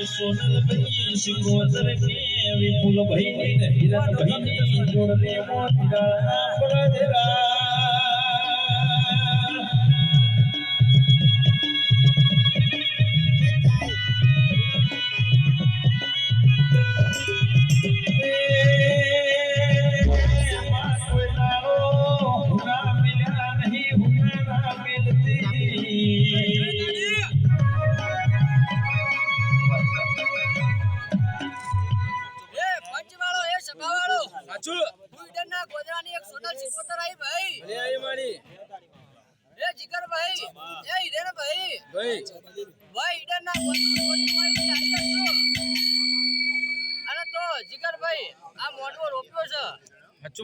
सोनल भाई सिंगोदर के विपुल भाई ने हिरन भाई ने जोड़ले मोतिरा पड़देरा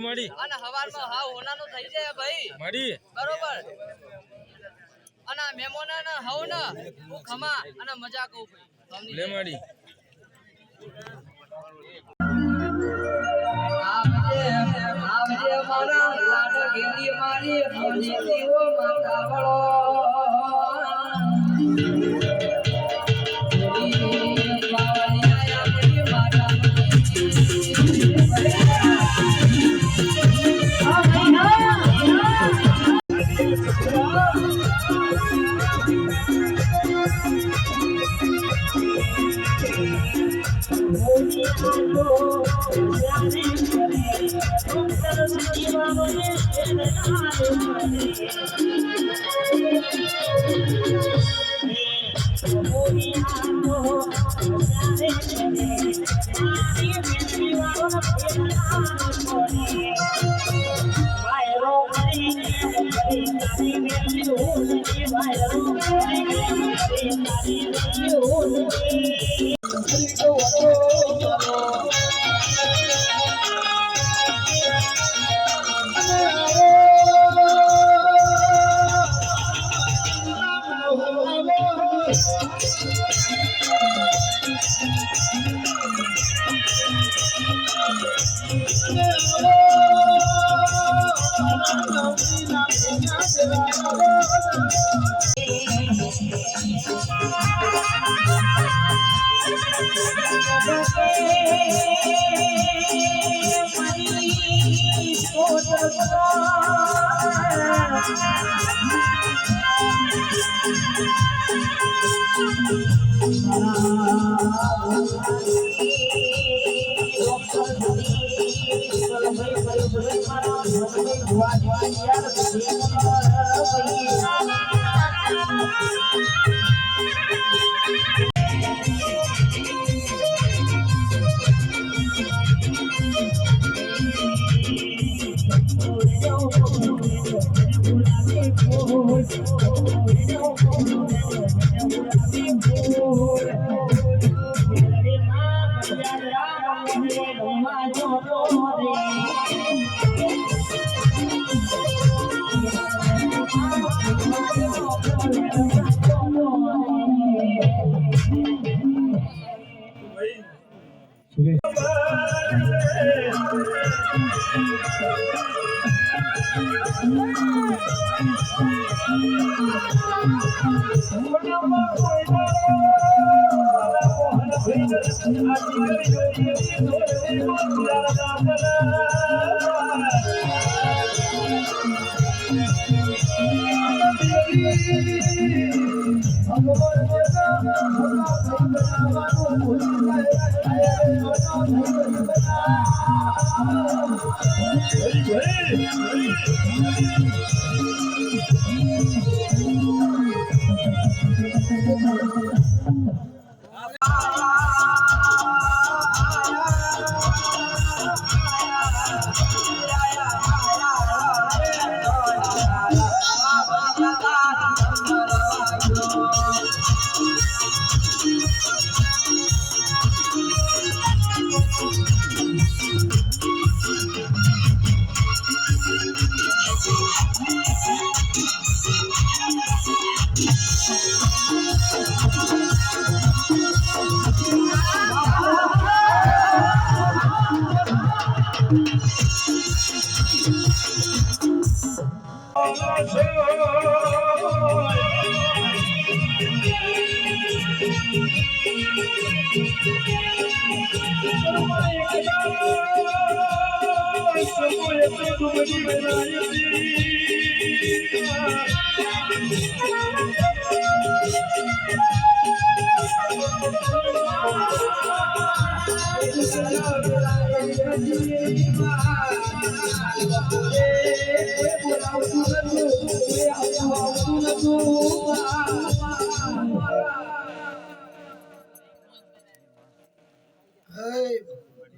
માડી અને હવારમાં હાવ હોનાનો થઈ જાય ભાઈ માડી બરોબર અને મહેમાનોને હાવ ના હું ખમા અને મજા કહું ભાઈ લે માડી આવજે મારા લાડ ગેલી મારી મોજીઓ માતા વળો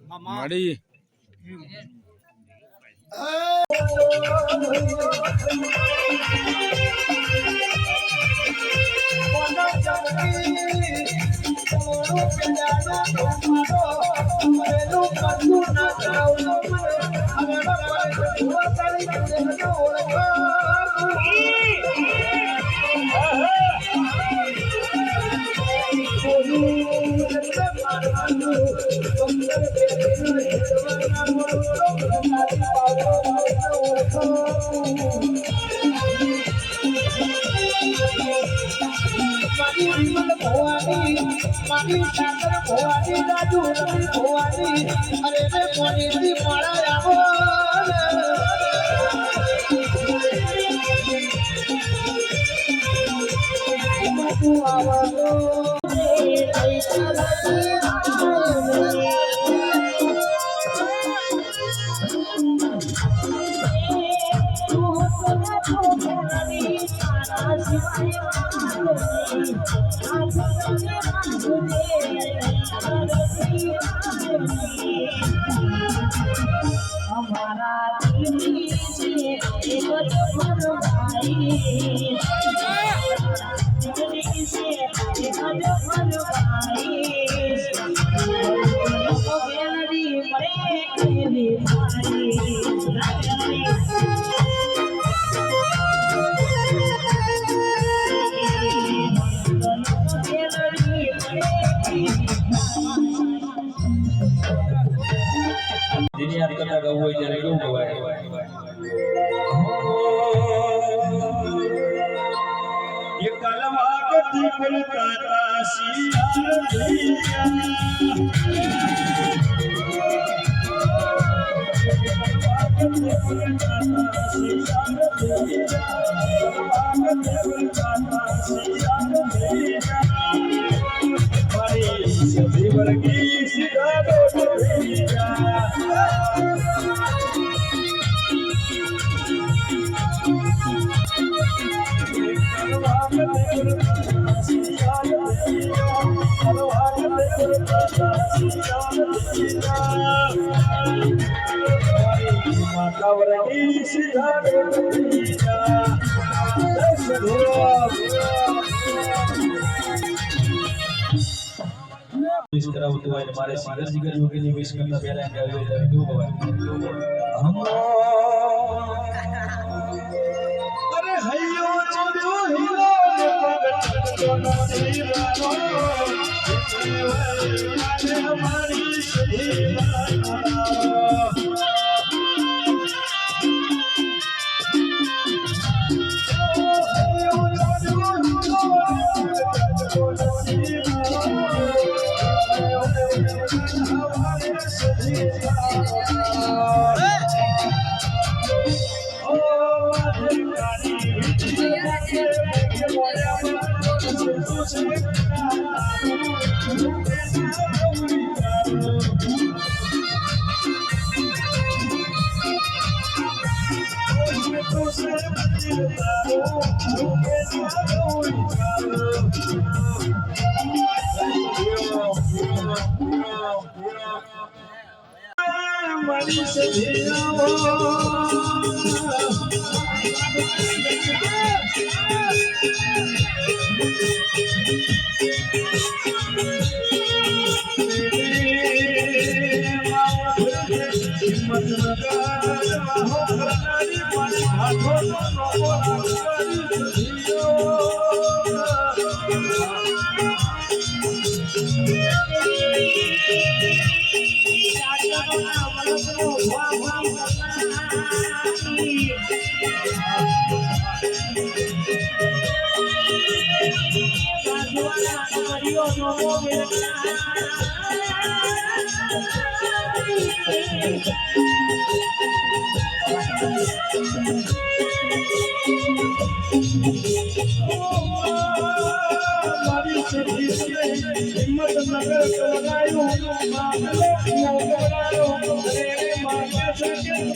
माडी જેની આ કથા ગાવું હોય ત્યારે કેવું ગવાય ये कलवा कथी कोलकाता विश करावतो आहे मारे सिंगर जिगर योगी विश करता पहला गावे तो क्यों गवाय अरे हयो चलो हिलो हमारी મારીઓ નમો મારી સખી હિંમતનગર લગાયું મામલો નવરાયો રે માતા સખી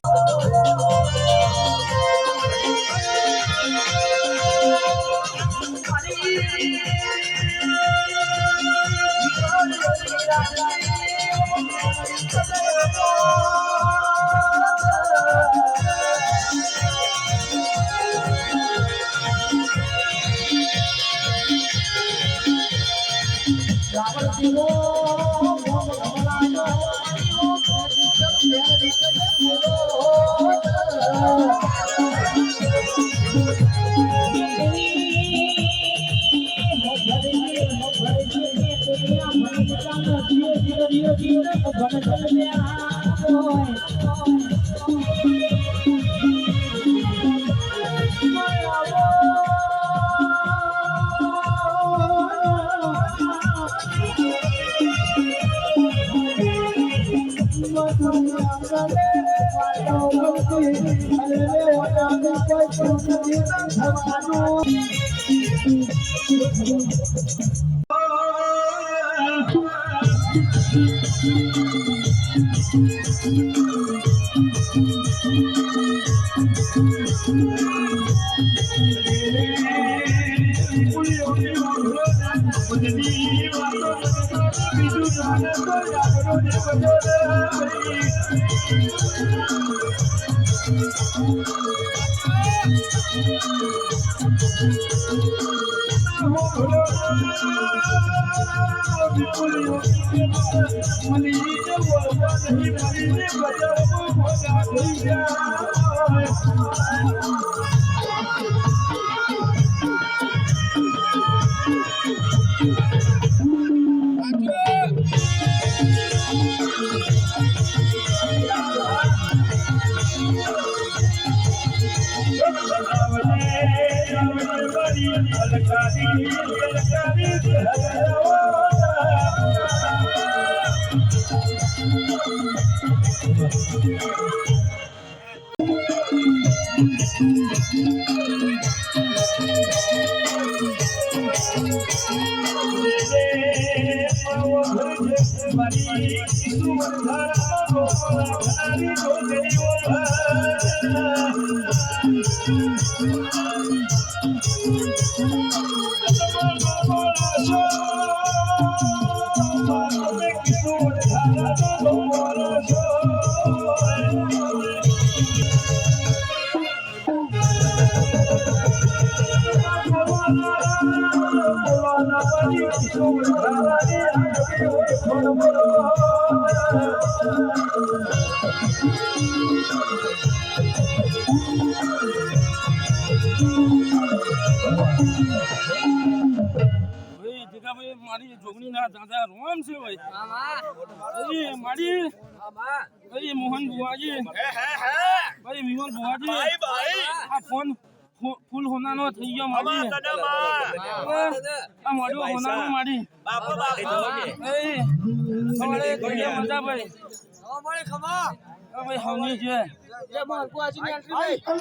મારી જોગણી ના દાદા રોમ છે ભાઈ મારી ભાઈ મોહન બુવાજી ભાઈ વિમલ બુવાજી આ ફોન ફૂલ હોનાનો થઈ ગયો મારી આ મોડું હોનાનો મારી અમારે ઘણી મજા ભાઈ અમારે ખમા ભાઈ હવની છે જે મોહન બુવાજી ની એન્ટ્રી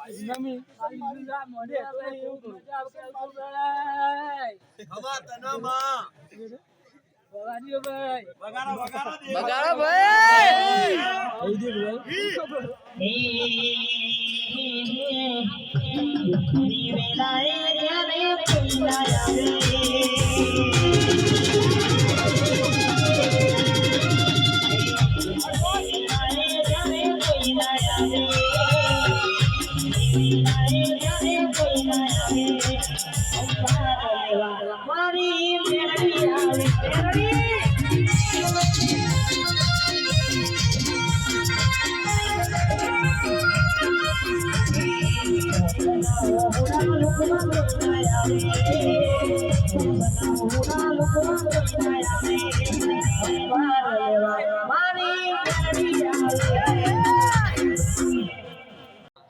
નમી મોઢે તો એવું મજા આવે ભાઈ હવા તનામાં બગાડ્યો ભાઈ બગાડો ભાઈ આઈ દે ભાઈ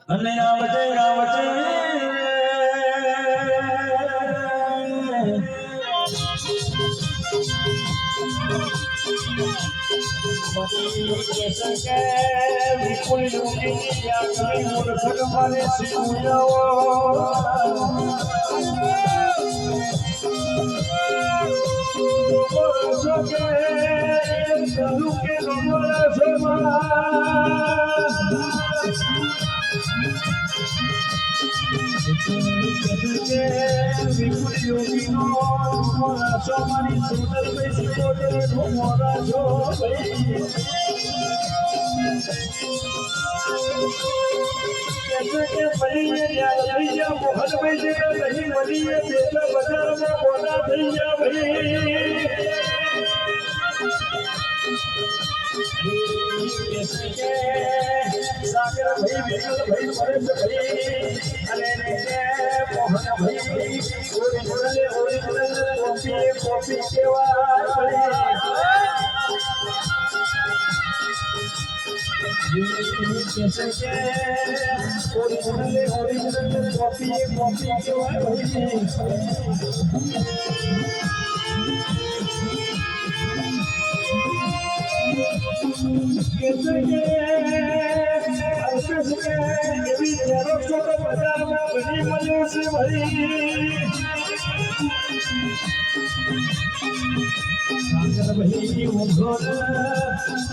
અને આવજે વિપુલ યોગી મૂર્ખન મારે વિપુલ યોગી નો મારી સુંદર મોરા છો મોહન ભાઈ નહીં મળીએ બજારમાં મોડા થઈ ગયા ભાઈ સાગર ભાઈ વિકલ ભાઈ પરેશ ભાઈ અને મોહન ભાઈ કોપી કેવા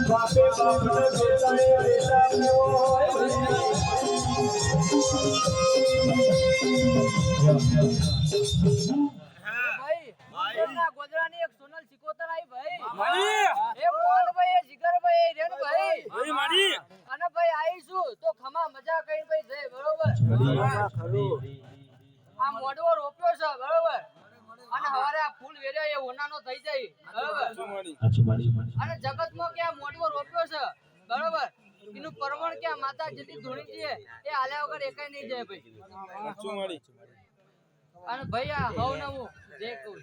બાપે ગોધરાની એક સોનલ સિકોતર આવી ભાઈ મારી એ કોણ ભાઈ એ જીગર ભાઈ રેણ ભાઈ ભાઈ મારી અને ભાઈ આવીશું તો ખમા મજા કરીને ભાઈ જય બરોબર આ મોડવો રોપ્યો છે બરોબર અને હવારે આ ફૂલ વેર્યા એ ઓનાનો થઈ જાય બરોબર અને જગતમાં કે આ મોડવો રોપ્યો છે બરોબર એનું પરમણ કે માતા જેટલી ધૂણી છે એ હાલ્યા વગર એકાઈ નહીં જાય ભાઈ અને ભાઈ આ હવ ને હું જે કહું